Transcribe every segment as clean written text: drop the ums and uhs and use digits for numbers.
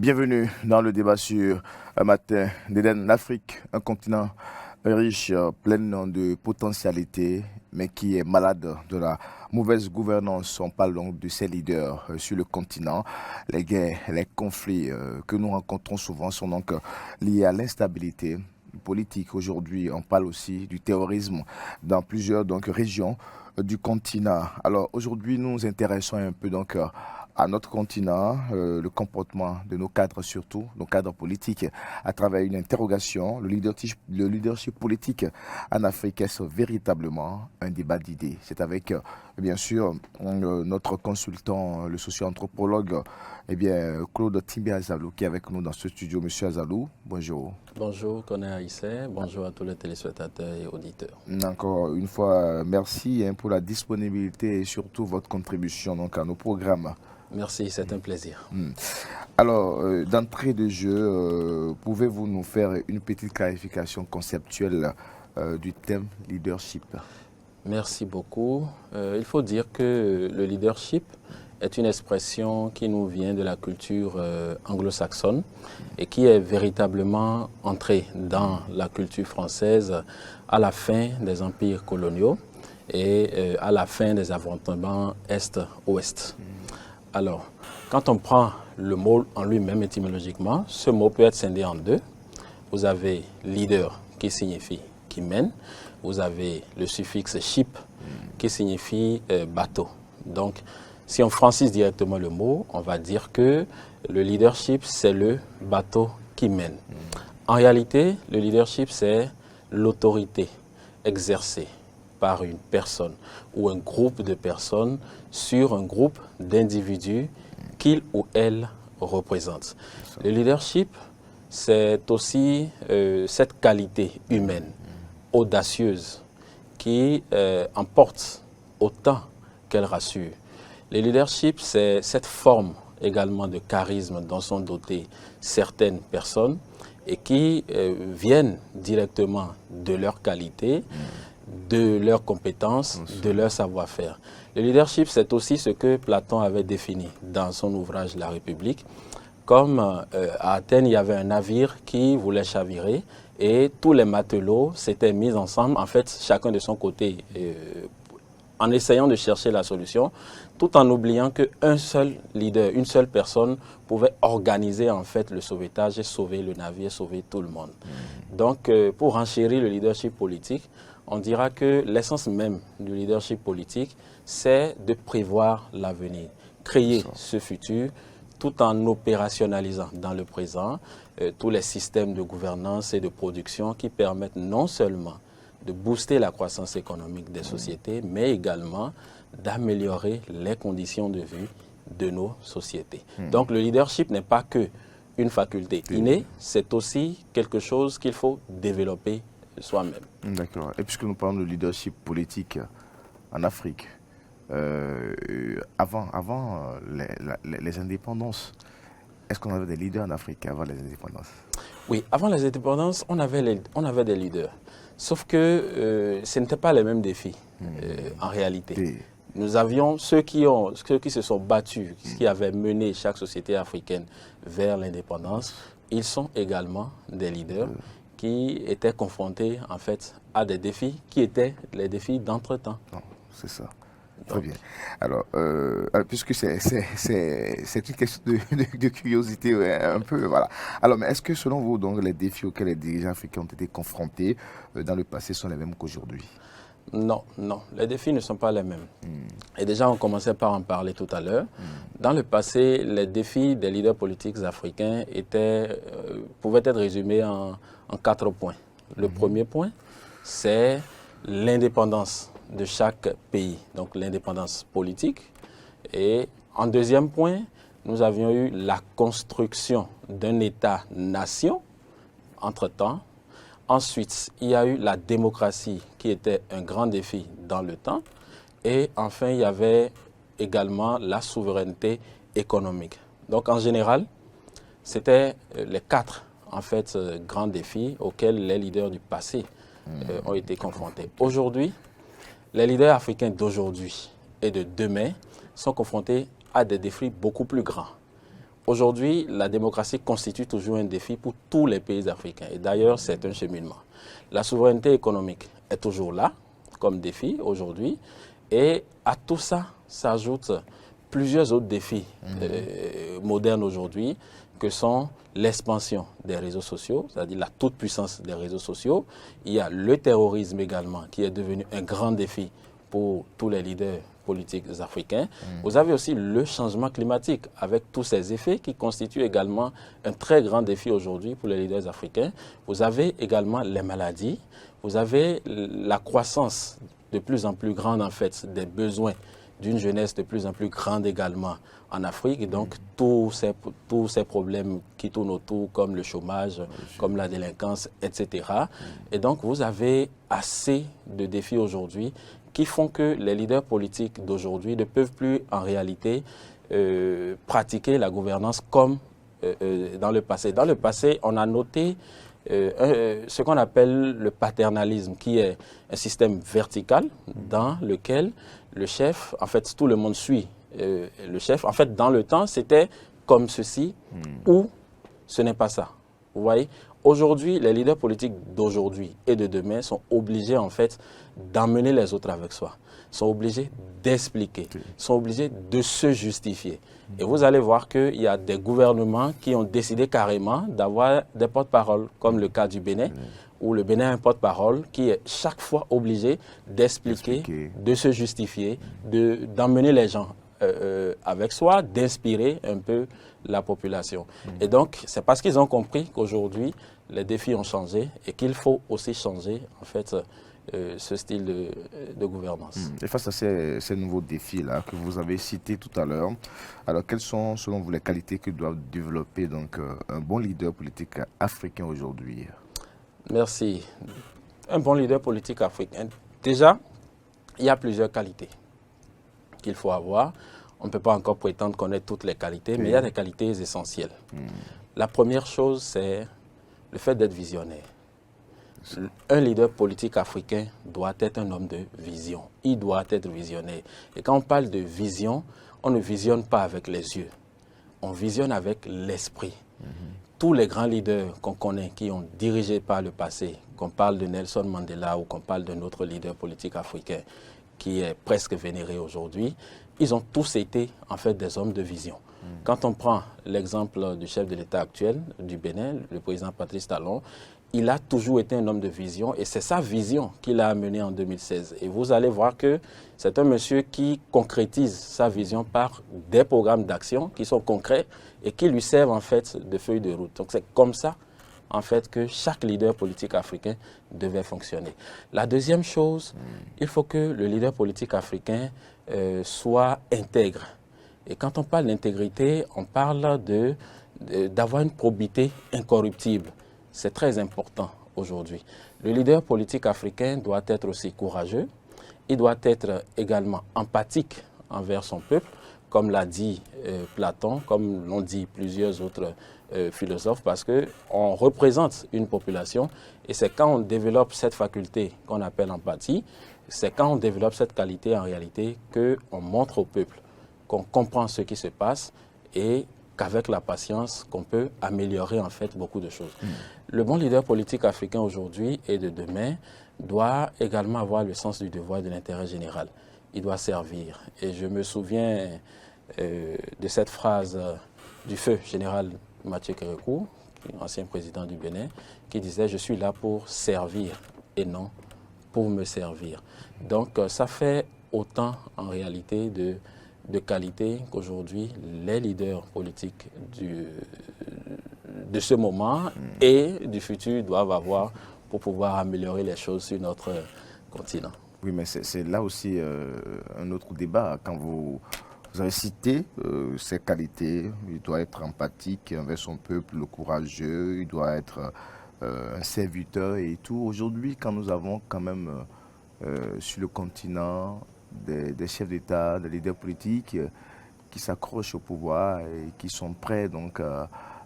Bienvenue dans le débat sur un matin d'Éden, l'Afrique, un continent riche, plein de potentialités, mais qui est malade de la mauvaise gouvernance. On parle donc de ses leaders sur le continent. Les guerres, les conflits que nous rencontrons souvent sont donc liés à l'instabilité politique. Aujourd'hui, on parle aussi du terrorisme dans plusieurs régions du continent. Alors aujourd'hui, nous nous intéressons un peu à notre continent, le comportement de nos cadres surtout, nos cadres politiques, à travers une interrogation. Le leadership politique en Afrique, est-ce véritablement un débat d'idées? C'est avec, bien sûr, notre consultant, le socio-anthropologue, Claude Timbe Azalou, qui est avec nous dans ce studio. Monsieur Azalou, bonjour. Bonjour, Koné Aïssé. Bonjour à tous les téléspectateurs et auditeurs. Encore une fois, merci pour la disponibilité et surtout votre contribution à nos programmes. Merci, c'est un plaisir. Alors, d'entrée de jeu, pouvez-vous nous faire une petite clarification conceptuelle du thème leadership? Merci beaucoup. Il faut dire que le leadership est une expression qui nous vient de la culture anglo-saxonne et qui est véritablement entrée dans la culture française à la fin des empires coloniaux et à la fin des affrontements Est-Ouest. Alors, quand on prend le mot en lui-même étymologiquement, ce mot peut être scindé en deux. Vous avez leader qui signifie qui mène. Vous avez le suffixe ship qui signifie bateau. Donc, si on francise directement le mot, on va dire que le leadership, c'est le bateau qui mène. En réalité, le leadership, c'est l'autorité exercée par une personne ou un groupe de personnes sur un groupe d'individus qu'il ou elle représente. Le leadership, c'est aussi cette qualité humaine, audacieuse, qui emporte autant qu'elle rassure. Le leadership, c'est cette forme également de charisme dont sont dotées certaines personnes et qui viennent directement de leur qualité, de leurs compétences, de leur savoir-faire. Le leadership, c'est aussi ce que Platon avait défini dans son ouvrage La République. Comme à Athènes, il y avait un navire qui voulait chavirer et tous les matelots s'étaient mis ensemble, en fait, chacun de son côté, en essayant de chercher la solution, tout en oubliant qu'un seul leader, une seule personne pouvait organiser en fait le sauvetage et sauver le navire, sauver tout le monde. Donc, pour enchérir le leadership politique, on dira que l'essence même du leadership politique, c'est de prévoir l'avenir, créer ce futur, tout en opérationnalisant dans le présent tous les systèmes de gouvernance et de production qui permettent non seulement de booster la croissance économique des sociétés, mais également d'améliorer les conditions de vie de nos sociétés. Donc le leadership n'est pas que une faculté innée, c'est aussi quelque chose qu'il faut développer soi-même. D'accord. Et puisque nous parlons de leadership politique en Afrique, avant les indépendances, est-ce qu'on avait des leaders en Afrique avant les indépendances? Oui, avant les indépendances, on avait des leaders. Sauf que ce n'étaient pas les mêmes défis en réalité. Nous avions ceux qui se sont battus, qui avaient mené chaque société africaine vers l'indépendance. Ils sont également des leaders qui étaient confrontés en fait à des défis qui étaient les défis d'entre-temps. C'est ça. Très bien. Alors, puisque c'est une question de curiosité un peu, voilà. Alors, mais est-ce que selon vous, donc, les défis auxquels les dirigeants africains ont été confrontés dans le passé sont les mêmes qu'aujourd'hui? Non, non, les défis ne sont pas les mêmes. Et déjà, on commençait par en parler tout à l'heure. Dans le passé, les défis des leaders politiques africains pouvaient être résumés en 4 points. Le premier point, c'est l'indépendance de chaque pays, donc l'indépendance politique. Et en deuxième point, nous avions eu la construction d'un État-nation entre-temps. Ensuite, il y a eu la démocratie qui était un grand défi dans le temps. Et enfin, il y avait également la souveraineté économique. Donc en général, c'était les 4 en fait, grands défis auxquels les leaders du passé ont été confrontés. Aujourd'hui, les leaders africains d'aujourd'hui et de demain sont confrontés à des défis beaucoup plus grands. Aujourd'hui, la démocratie constitue toujours un défi pour tous les pays africains. Et d'ailleurs, c'est un cheminement. La souveraineté économique est toujours là, comme défi aujourd'hui. Et à tout ça s'ajoutent plusieurs autres défis modernes aujourd'hui, que sont l'expansion des réseaux sociaux, c'est-à-dire la toute-puissance des réseaux sociaux. Il y a le terrorisme également, qui est devenu un grand défi pour tous les leaders politiques africains. Vous avez aussi le changement climatique, avec tous ses effets, qui constituent également un très grand défi aujourd'hui pour les leaders africains. Vous avez également les maladies. Vous avez la croissance de plus en plus grande, en fait, des besoins d'une jeunesse de plus en plus grande également en Afrique. Et donc, tous ces problèmes qui tournent autour, comme le chômage, comme la délinquance, etc. Et donc, vous avez assez de défis aujourd'hui qui font que les leaders politiques d'aujourd'hui ne peuvent plus, en réalité, pratiquer la gouvernance comme dans le passé. Dans le passé, on a noté ce qu'on appelle le paternalisme, qui est un système vertical dans lequel le chef, en fait, tout le monde suit le chef. En fait, dans le temps, c'était comme ceci ou ce n'est pas ça. Vous voyez? Aujourd'hui, les leaders politiques d'aujourd'hui et de demain sont obligés, en fait, d'emmener les autres avec soi, sont obligés d'expliquer, sont obligés de se justifier. Et vous allez voir qu'il y a des gouvernements qui ont décidé carrément d'avoir des porte-paroles, comme le cas du Bénin, où le Bénin a un porte-parole qui est chaque fois obligé d'expliquer, de se justifier, d'emmener les gens avec soi, d'inspirer un peu la population. Et donc, c'est parce qu'ils ont compris qu'aujourd'hui, les défis ont changé et qu'il faut aussi changer, en fait, ce style de gouvernance. Et face à ces nouveaux défis-là que vous avez cités tout à l'heure, alors quelles sont, selon vous, les qualités que doit développer donc, un bon leader politique africain aujourd'hui? Merci. Un bon leader politique africain. Déjà, il y a plusieurs qualités qu'il faut avoir. On ne peut pas encore prétendre connaître toutes les qualités, mais il y a des qualités essentielles. La première chose, c'est le fait d'être visionnaire. Un leader politique africain doit être un homme de vision. Il doit être visionnaire. Et quand on parle de vision, on ne visionne pas avec les yeux. On visionne avec l'esprit. Tous les grands leaders qu'on connaît, qui ont dirigé par le passé, qu'on parle de Nelson Mandela ou qu'on parle d'un autre leader politique africain qui est presque vénéré aujourd'hui, ils ont tous été en fait des hommes de vision. Quand on prend l'exemple du chef de l'État actuel du Bénin, le président Patrice Talon, il a toujours été un homme de vision et c'est sa vision qu'il a amenée en 2016. Et vous allez voir que c'est un monsieur qui concrétise sa vision par des programmes d'action qui sont concrets et qui lui servent en fait de feuille de route. Donc c'est comme ça en fait que chaque leader politique africain devait fonctionner. La deuxième chose, il faut que le leader politique africain soit intègre. Et quand on parle d'intégrité, on parle d'avoir une probité incorruptible. C'est très important aujourd'hui. Le leader politique africain doit être aussi courageux. Il doit être également empathique envers son peuple, comme l'a dit Platon, comme l'ont dit plusieurs autres philosophes, parce qu'on représente une population et c'est quand on développe cette faculté qu'on appelle empathie, c'est quand on développe cette qualité en réalité qu'on montre au peuple qu'on comprend ce qui se passe et qu'avec la patience, qu'on peut améliorer en fait beaucoup de choses. Le bon leader politique africain aujourd'hui et de demain doit également avoir le sens du devoir et de l'intérêt général. Il doit servir. Et je me souviens de cette phrase du feu général Mathieu Kérékou, ancien président du Bénin, qui disait « Je suis là pour servir et non pour me servir ». Donc ça fait autant en réalité de qualité qu'aujourd'hui les leaders politiques de ce moment et du futur doivent avoir pour pouvoir améliorer les choses sur notre continent. Oui, mais c'est là aussi un autre débat. Quand vous avez cité ces qualités, il doit être empathique envers son peuple, le courageux, il doit être un serviteur et tout. Aujourd'hui, quand nous avons quand même sur le continent des chefs d'État, des leaders politiques qui s'accrochent au pouvoir et qui sont prêts donc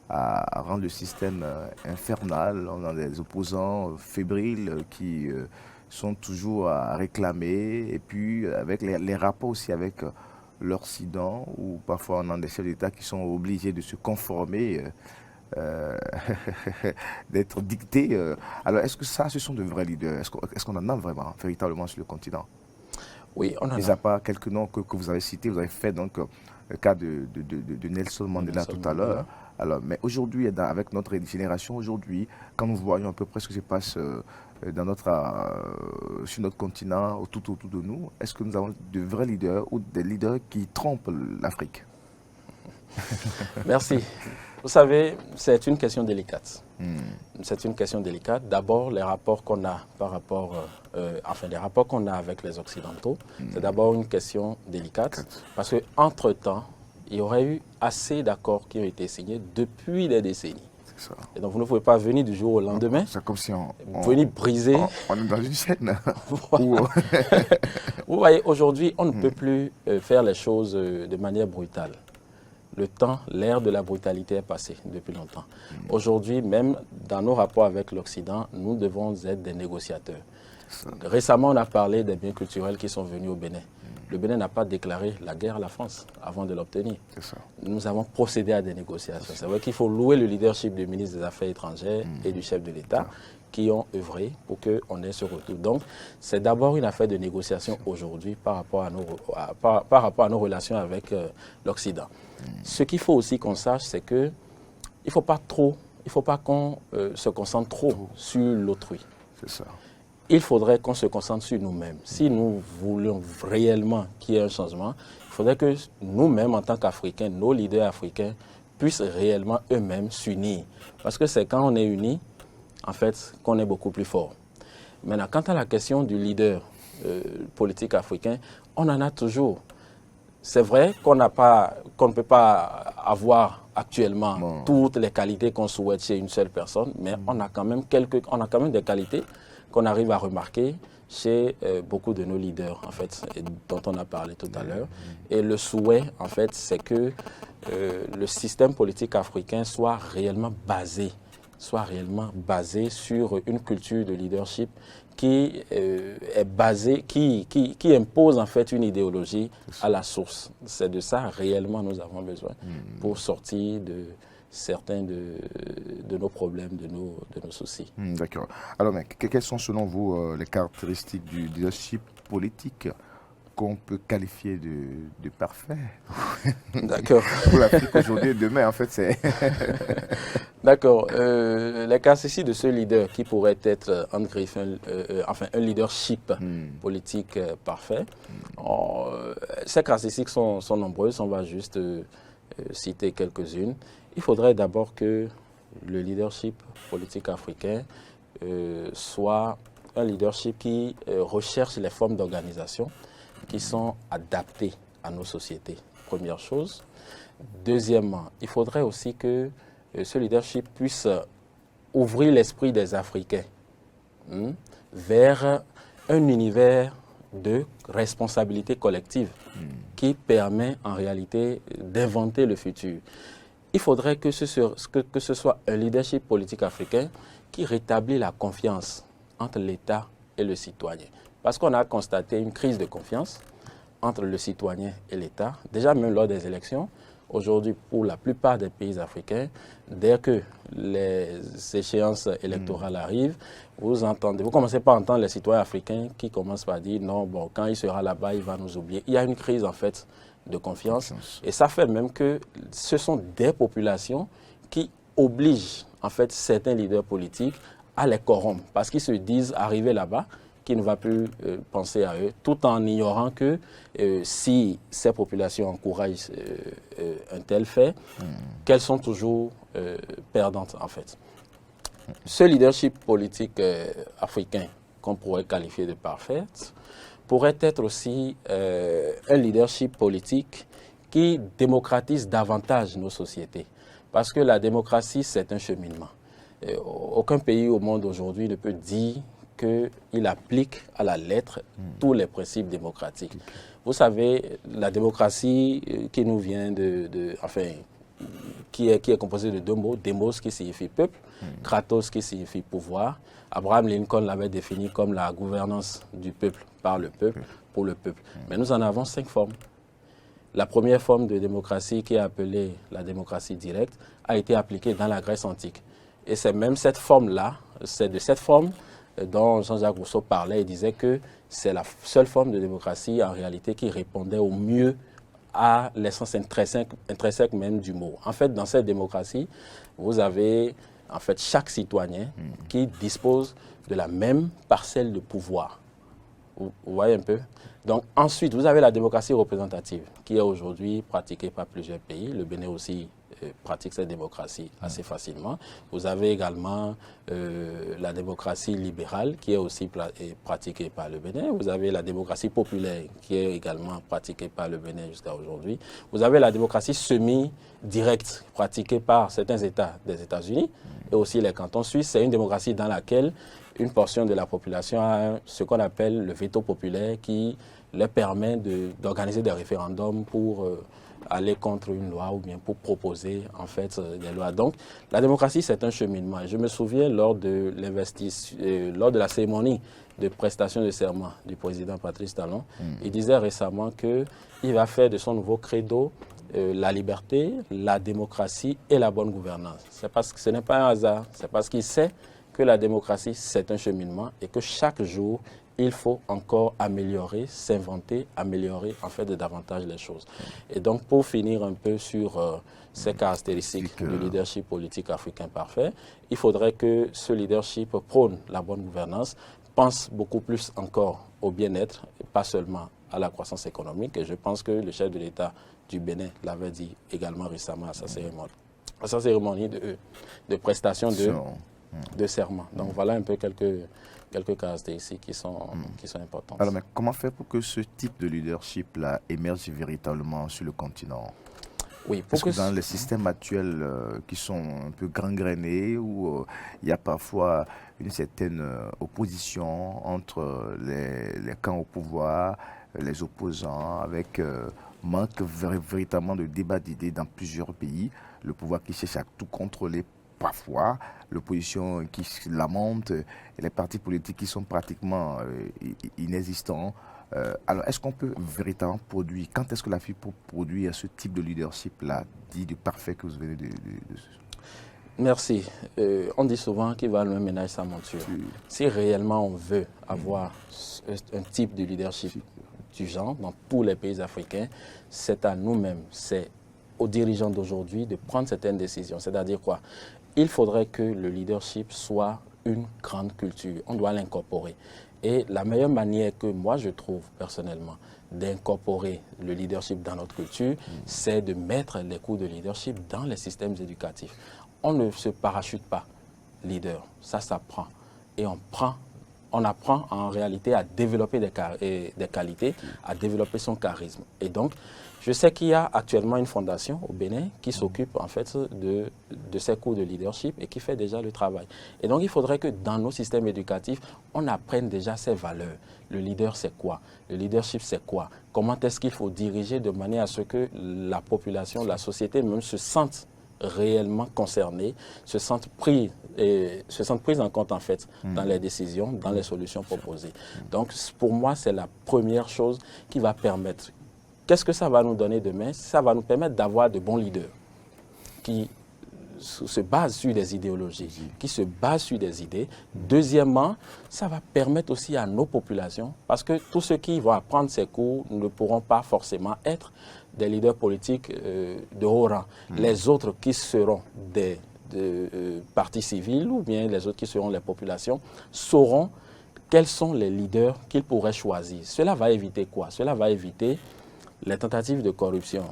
à rendre le système infernal. On a des opposants fébriles qui sont toujours à réclamer et puis avec les rapports aussi avec l'Occident, où parfois on a des chefs d'État qui sont obligés de se conformer, d'être dictés. Alors, est-ce que ça, ce sont de vrais leaders? Est-ce qu'on en a vraiment, véritablement, sur le continent? Oui, on en Mis a. à part quelques noms que vous avez cités, vous avez fait donc le cas de Nelson Mandela tout à l'heure. Alors, mais aujourd'hui, avec notre génération, aujourd'hui, quand nous voyons à peu près ce qui se passe sur notre continent, tout autour de nous, est-ce que nous avons de vrais leaders ou des leaders qui trompent l'Afrique? Merci. Vous savez, c'est une question délicate. C'est une question délicate. D'abord, les rapports qu'on a les rapports qu'on a avec les Occidentaux, c'est d'abord une question délicate. Parce qu'entre-temps, il y aurait eu assez d'accords qui ont été signés depuis des décennies. Ça. Et donc, vous ne pouvez pas venir du jour au lendemain, c'est comme si venir briser. On est dans une scène. Vous voyez, aujourd'hui, on ne peut plus faire les choses de manière brutale. Le temps, l'ère de la brutalité est passée depuis longtemps. Aujourd'hui, même dans nos rapports avec l'Occident, nous devons être des négociateurs. Récemment, on a parlé des biens culturels qui sont venus au Bénin. Le Bénin n'a pas déclaré la guerre à la France avant de l'obtenir. Nous avons procédé à des négociations. C'est vrai qu'il faut louer le leadership du ministre des Affaires étrangères et du chef de l'État qui ont œuvré pour qu'on ait ce retour. Donc, c'est d'abord une affaire de négociation aujourd'hui par rapport à nos relations avec l'Occident. Ce qu'il faut aussi qu'on sache, c'est qu'il ne faut pas qu'on se concentre trop sur l'autrui. C'est ça. Il faudrait qu'on se concentre sur nous-mêmes. Si nous voulons réellement qu'il y ait un changement, il faudrait que nous-mêmes, en tant qu'Africains, nos leaders africains, puissent réellement eux-mêmes s'unir. Parce que c'est quand on est unis, en fait, qu'on est beaucoup plus fort. Maintenant, quant à la question du leader politique africain, on en a toujours. C'est vrai qu'on ne peut pas avoir actuellement toutes les qualités qu'on souhaite chez une seule personne, mais on a quand même des qualités qu'on arrive à remarquer chez beaucoup de nos leaders, en fait, dont on a parlé tout à l'heure. Et le souhait, en fait, c'est que le système politique africain soit réellement basé sur une culture de leadership qui est basée, qui impose en fait une idéologie à la source. C'est de ça réellement nous avons besoin pour sortir de certains de nos problèmes, de nos soucis. D'accord. Alors, mais quelles sont selon vous les caractéristiques du leadership politique qu'on peut qualifier de parfait? D'accord. Pour l'Afrique aujourd'hui et demain, en fait, c'est... D'accord. Les caractéristiques de ce leader qui pourrait être un leadership politique parfait, ces caractéristiques sont nombreuses, on va juste citer quelques-unes. Il faudrait d'abord que le leadership politique africain soit un leadership qui recherche les formes d'organisation qui sont adaptées à nos sociétés. Première chose. Deuxièmement, il faudrait aussi que ce leadership puisse ouvrir l'esprit des Africains vers un univers de responsabilité collective qui permet en réalité d'inventer le futur. Il faudrait que ce soit un leadership politique africain qui rétablit la confiance entre l'État et le citoyen. Parce qu'on a constaté une crise de confiance entre le citoyen et l'État, déjà même lors des élections. Aujourd'hui, pour la plupart des pays africains, dès que les échéances électorales arrivent, vous commencez par entendre les citoyens africains qui commencent par dire non, bon, quand il sera là-bas, il va nous oublier. Il y a une crise en fait de confiance et ça fait même que ce sont des populations qui obligent en fait certains leaders politiques à les corrompre parce qu'ils se disent arriver là-bas qui ne va plus penser à eux, tout en ignorant que si ces populations encouragent un tel fait, qu'elles sont toujours perdantes en fait. Ce leadership politique africain, qu'on pourrait qualifier de parfait, pourrait être aussi un leadership politique qui démocratise davantage nos sociétés. Parce que la démocratie, c'est un cheminement. Aucun pays au monde aujourd'hui ne peut dire qu'il applique à la lettre tous les principes démocratiques. Vous savez, la démocratie qui nous vient qui est composée de deux mots, démos qui signifie peuple, kratos qui signifie pouvoir. Abraham Lincoln l'avait défini comme la gouvernance du peuple par le peuple, pour le peuple. Mais nous en avons 5 formes. la première forme de démocratie, qui est appelée la démocratie directe, a été appliquée dans la Grèce antique. Et c'est même cette forme-là, c'est de cette forme dont Jean-Jacques Rousseau parlait et disait que c'est la seule forme de démocratie en réalité qui répondait au mieux à l'essence intrinsèque même du mot. En fait, dans cette démocratie, vous avez en fait chaque citoyen qui dispose de la même parcelle de pouvoir. Vous voyez un peu? Donc ensuite, vous avez la démocratie représentative qui est aujourd'hui pratiquée par plusieurs pays. Le Bénin aussi pratique cette démocratie assez facilement. Vous avez également la démocratie libérale qui est aussi pratiquée par le Bénin. Vous avez la démocratie populaire qui est également pratiquée par le Bénin jusqu'à aujourd'hui. Vous avez la démocratie semi-directe pratiquée par certains États des États-Unis et aussi les cantons suisses. C'est une démocratie dans laquelle une portion de la population a ce qu'on appelle le veto populaire qui leur permet d'organiser des référendums pour aller contre une loi ou bien pour proposer en fait des lois. Donc la démocratie, c'est un cheminement. Je me souviens lors de la cérémonie de prestation de serment du président Patrice Talon, il disait récemment qu'il va faire de son nouveau credo la liberté, la démocratie et la bonne gouvernance. C'est parce que ce n'est pas un hasard, c'est parce qu'il sait que la démocratie, c'est un cheminement et que chaque jour, il faut encore améliorer, s'inventer, améliorer en fait davantage les choses. Et donc, pour finir un peu sur ces caractéristiques du leadership politique africain parfait, il faudrait que ce leadership prône la bonne gouvernance, pense beaucoup plus encore au bien-être, et pas seulement à la croissance économique. Et je pense que le chef de l'État du Bénin l'avait dit également récemment à sa cérémonie de prestation de serment. Donc voilà un peu quelques caractéristiques qui sont importantes. Alors, mais comment faire pour que ce type de leadership-là émerge véritablement sur le continent? Oui, parce que dans les systèmes actuels qui sont un peu gangrénés, où il y a parfois une certaine opposition entre les camps au pouvoir, les opposants, avec manque véritablement de débat d'idées dans plusieurs pays, le pouvoir qui cherche à tout contrôler parfois, l'opposition qui se lamente, et les partis politiques qui sont pratiquement inexistants. Alors, est-ce qu'on peut véritablement produire, quand est-ce que la FIP peut produire ce type de leadership-là, dit de parfait que vous venez de... Merci. On dit souvent qu'il va le même ménage sa monture. Si réellement on veut avoir un type de leadership du genre dans tous les pays africains, c'est à nous-mêmes, c'est aux dirigeants d'aujourd'hui de prendre certaines décisions. C'est-à-dire quoi? Il faudrait que le leadership soit une grande culture. On doit l'incorporer. Et la meilleure manière que moi je trouve personnellement d'incorporer le leadership dans notre culture, c'est de mettre les cours de leadership dans les systèmes éducatifs. On ne se parachute pas leader, ça s'apprend. Et on apprend en réalité à développer des qualités, à développer son charisme. Et donc, je sais qu'il y a actuellement une fondation au Bénin qui s'occupe en fait de ces cours de leadership et qui fait déjà le travail. Et donc, il faudrait que dans nos systèmes éducatifs, on apprenne déjà ces valeurs. Le leader, c'est quoi? Le leadership, c'est quoi? Comment est-ce qu'il faut diriger de manière à ce que la population, la société même se sente réellement concernés, se sentent pris en compte en fait dans les décisions, dans les solutions proposées. Donc pour moi, c'est la première chose qui va permettre. Qu'est-ce que ça va nous donner demain? Ça va nous permettre d'avoir de bons leaders qui se basent sur des idéologies, qui se basent sur des idées. Deuxièmement, ça va permettre aussi à nos populations, parce que tous ceux qui vont apprendre ces cours ne pourront pas forcément être des leaders politiques de haut rang. Les autres qui seront des partis civils ou bien les autres qui seront les populations sauront quels sont les leaders qu'ils pourraient choisir. Cela va éviter quoi? Cela va éviter les tentatives de corruption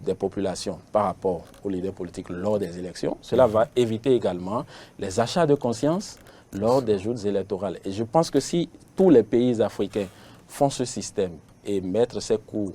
des populations par rapport aux leaders politiques lors des élections. Cela va éviter également les achats de conscience lors des joutes électorales. Et je pense que si tous les pays africains font ce système et mettent ces cours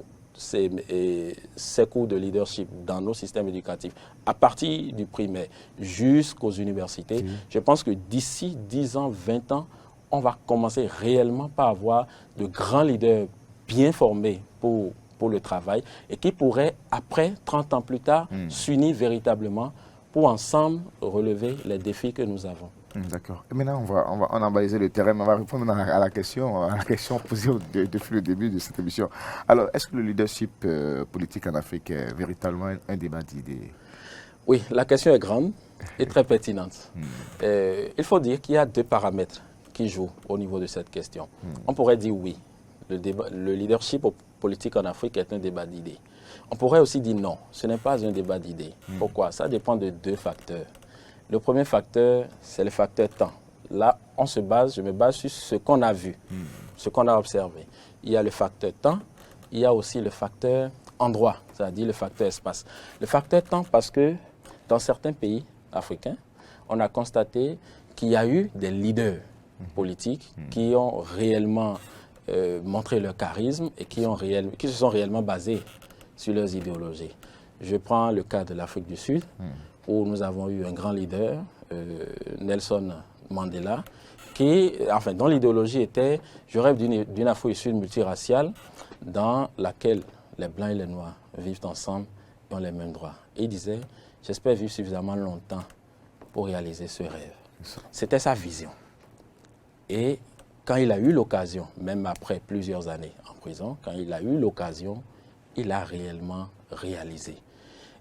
de leadership dans nos systèmes éducatifs, à partir du primaire jusqu'aux universités, je pense que d'ici 10 ans, 20 ans, on va commencer réellement par avoir de grands leaders bien formés pour le travail et qui pourraient, après, 30 ans plus tard, s'unir véritablement pour ensemble relever les défis que nous avons. D'accord. Et maintenant, on a balisé le terrain, mais on va répondre à la question posée depuis le début de cette émission. Alors, est-ce que le leadership politique en Afrique est véritablement un débat d'idées? Oui, la question est grande et très pertinente. Il faut dire qu'il y a deux paramètres qui jouent au niveau de cette question. On pourrait dire oui, le leadership politique en Afrique est un débat d'idées. On pourrait aussi dire non, ce n'est pas un débat d'idées. Pourquoi? Ça dépend de deux facteurs. Le premier facteur, c'est le facteur temps. Là, je me base sur ce qu'on a vu, ce qu'on a observé. Il y a le facteur temps, il y a aussi le facteur endroit, c'est-à-dire le facteur espace. Le facteur temps, parce que dans certains pays africains, on a constaté qu'il y a eu des leaders politiques qui ont réellement montré leur charisme et qui se sont réellement basés sur leurs idéologies. Je prends le cas de l'Afrique du Sud, où nous avons eu un grand leader, Nelson Mandela, dont l'idéologie était « je rêve d'une Afrique du Sud multiraciale dans laquelle les Blancs et les Noirs vivent ensemble et ont les mêmes droits ». Et il disait « j'espère vivre suffisamment longtemps pour réaliser ce rêve ». C'était sa vision. Et quand il a eu l'occasion, même après plusieurs années en prison, quand il a eu l'occasion, il a réellement réalisé.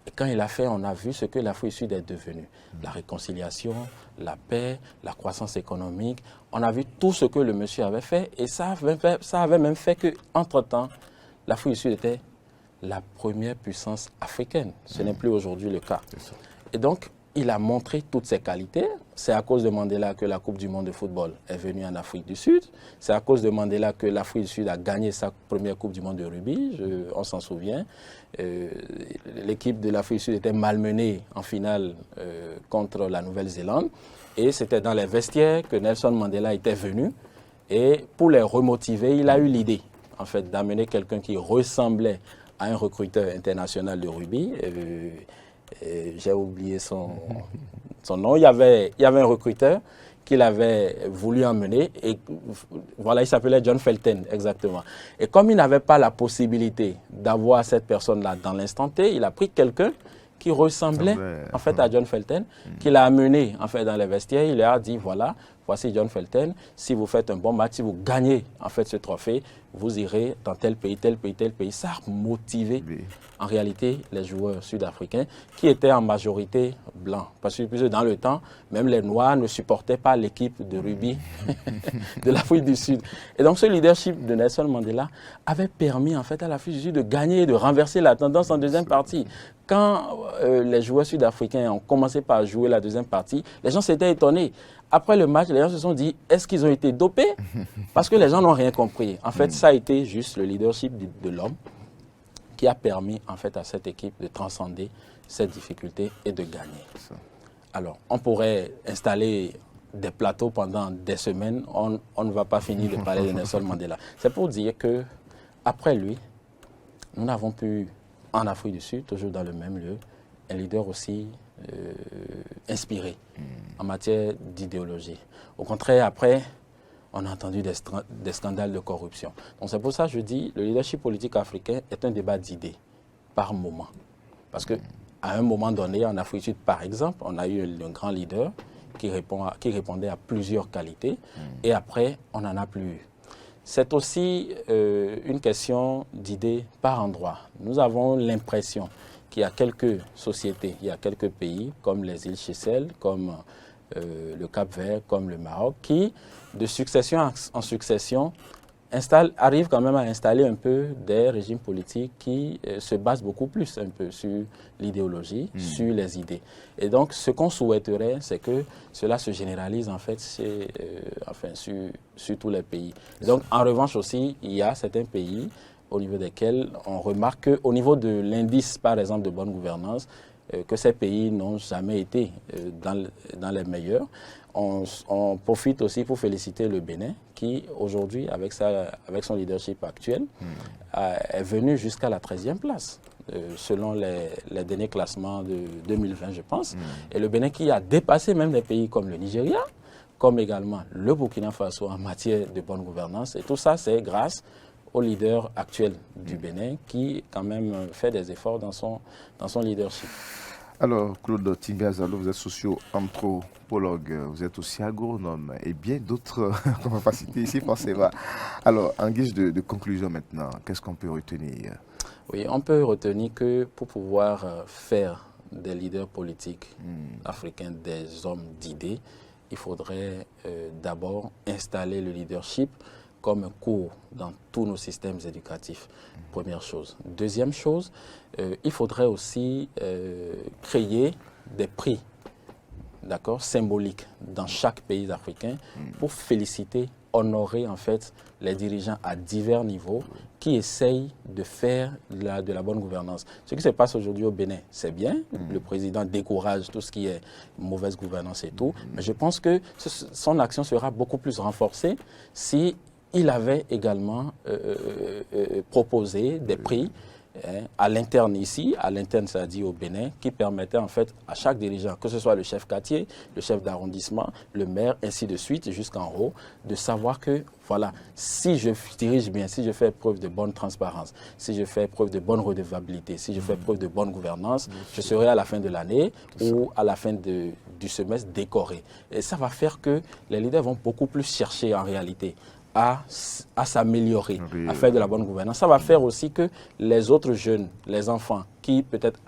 Et quand il a fait, on a vu ce que l'Afrique du Sud est devenue. La réconciliation, la paix, la croissance économique. On a vu tout ce que le monsieur avait fait. Et ça avait même fait qu'entre-temps, l'Afrique du Sud était la première puissance africaine. Ce n'est plus aujourd'hui le cas. Et donc, il a montré toutes ses qualités. C'est à cause de Mandela que la Coupe du monde de football est venue en Afrique du Sud. C'est à cause de Mandela que l'Afrique du Sud a gagné sa première Coupe du monde de rugby. On s'en souvient. L'équipe de l'Afrique du Sud était malmenée en finale contre la Nouvelle-Zélande. Et c'était dans les vestiaires que Nelson Mandela était venu. Et pour les remotiver, il a eu l'idée, en fait, d'amener quelqu'un qui ressemblait à un recruteur international de rugby. J'ai oublié son nom. Il y avait un recruteur qu'il avait voulu emmener et voilà, il s'appelait John Felton, exactement. Et comme il n'avait pas la possibilité d'avoir cette personne-là dans l'instant T, il a pris quelqu'un qui ressemblait en fait à John Felton, qu'il a amené en fait dans les vestiaires. Il leur a dit voilà, voici John Felton. Si vous faites un bon match, si vous gagnez en fait ce trophée, vous irez dans tel pays, tel pays, tel pays. Ça a motivé en réalité les joueurs sud-africains qui étaient en majorité blancs. Parce que dans le temps, même les Noirs ne supportaient pas l'équipe de rugby de l'Afrique du Sud. Et donc ce leadership de Nelson Mandela avait permis en fait à l'Afrique du Sud de gagner et de renverser la tendance en deuxième partie. Quand les joueurs sud-africains ont commencé par jouer la deuxième partie, les gens s'étaient étonnés. Après le match, les gens se sont dit, est-ce qu'ils ont été dopés? Parce que les gens n'ont rien compris. En fait, ça a été juste le leadership de l'homme qui a permis en fait à cette équipe de transcender cette difficulté et de gagner. Alors, on pourrait installer des plateaux pendant des semaines, on ne va pas finir de parler de Nelson Mandela. C'est pour dire que après lui, nous n'avons plus en Afrique du Sud, toujours dans le même lieu, un leader aussi inspiré en matière d'idéologie. Au contraire, après, on a entendu des scandales de corruption. Donc c'est pour ça que je dis le leadership politique africain est un débat d'idées par moment. Parce qu'à un moment donné, en Afrique du Sud, par exemple, on a eu un grand leader qui répondait à plusieurs qualités et après, on n'en a plus eu. C'est aussi une question d'idées par endroit. Nous avons l'impression qu'il y a quelques sociétés, il y a quelques pays comme les îles Seychelles, comme le Cap-Vert, comme le Maroc, qui, de succession en succession, arrivent quand même à installer un peu des régimes politiques qui se basent beaucoup plus un peu sur l'idéologie, sur les idées. Et donc, ce qu'on souhaiterait, c'est que cela se généralise en fait sur tous les pays. Et donc, en revanche aussi, il y a certains pays au niveau desquels on remarque qu'au niveau de l'indice, par exemple, de bonne gouvernance, que ces pays n'ont jamais été dans les meilleurs. On profite aussi pour féliciter le Bénin qui, aujourd'hui, avec son leadership actuel, est venu jusqu'à la 13e place, selon les derniers classements de 2020, je pense. Et le Bénin qui a dépassé même des pays comme le Nigeria, comme également le Burkina Faso en matière de bonne gouvernance. Et tout ça, c'est grâce au leader actuel du Bénin qui, quand même, fait des efforts dans son leadership. Alors, Claude Tingbe Azalo, vous êtes socio-anthropologue, vous êtes aussi agronome et bien d'autres qu'on ne va pas citer ici forcément. Alors, en guise de conclusion maintenant, qu'est-ce qu'on peut retenir? Oui, on peut retenir que pour pouvoir faire des leaders politiques africains des hommes d'idées, il faudrait d'abord installer le leadership comme un cours dans tous nos systèmes éducatifs, première chose. Deuxième chose, il faudrait aussi créer des prix, d'accord, symboliques dans chaque pays africain pour féliciter, honorer en fait les dirigeants à divers niveaux qui essayent de faire de la bonne gouvernance. Ce qui se passe aujourd'hui au Bénin, c'est bien, le président décourage tout ce qui est mauvaise gouvernance et tout, mais je pense que son action sera beaucoup plus renforcée si il avait également proposé des prix à l'interne ici, à l'interne, c'est-à-dire au Bénin, qui permettait en fait à chaque dirigeant, que ce soit le chef quartier, le chef d'arrondissement, le maire, ainsi de suite, jusqu'en haut, de savoir que, voilà, si je dirige bien, si je fais preuve de bonne transparence, si je fais preuve de bonne redevabilité, si je fais preuve de bonne gouvernance, je serai à la fin de l'année ou à la fin du semestre décoré. Et ça va faire que les leaders vont beaucoup plus chercher en réalité à s'améliorer, à faire de la bonne gouvernance. Ça va faire aussi que les autres jeunes, les enfants, qui peut-être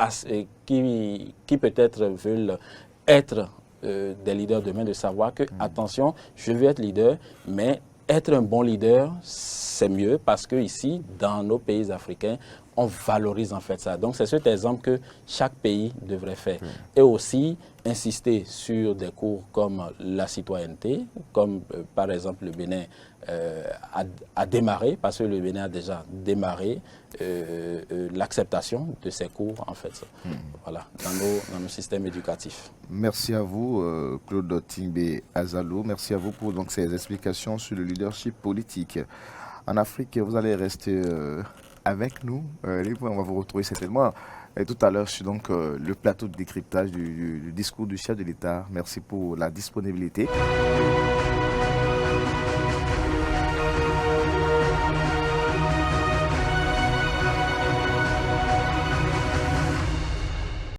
veulent être des leaders demain, de savoir que, attention, je veux être leader, mais être un bon leader, c'est mieux parce que ici, dans nos pays africains, on valorise en fait ça. Donc c'est cet exemple que chaque pays devrait faire. Et aussi insister sur des cours comme la citoyenneté, comme par exemple le Bénin a démarré, parce que le Bénin a déjà démarré l'acceptation de ces cours en fait, voilà, dans nos systèmes éducatifs. Merci à vous, Claude Tingbe Azalo. Merci à vous pour donc, ces explications sur le leadership politique. En Afrique, vous allez rester avec nous. On va vous retrouver certainement tout à l'heure sur donc, le plateau de décryptage du discours du chef de l'État. Merci pour la disponibilité.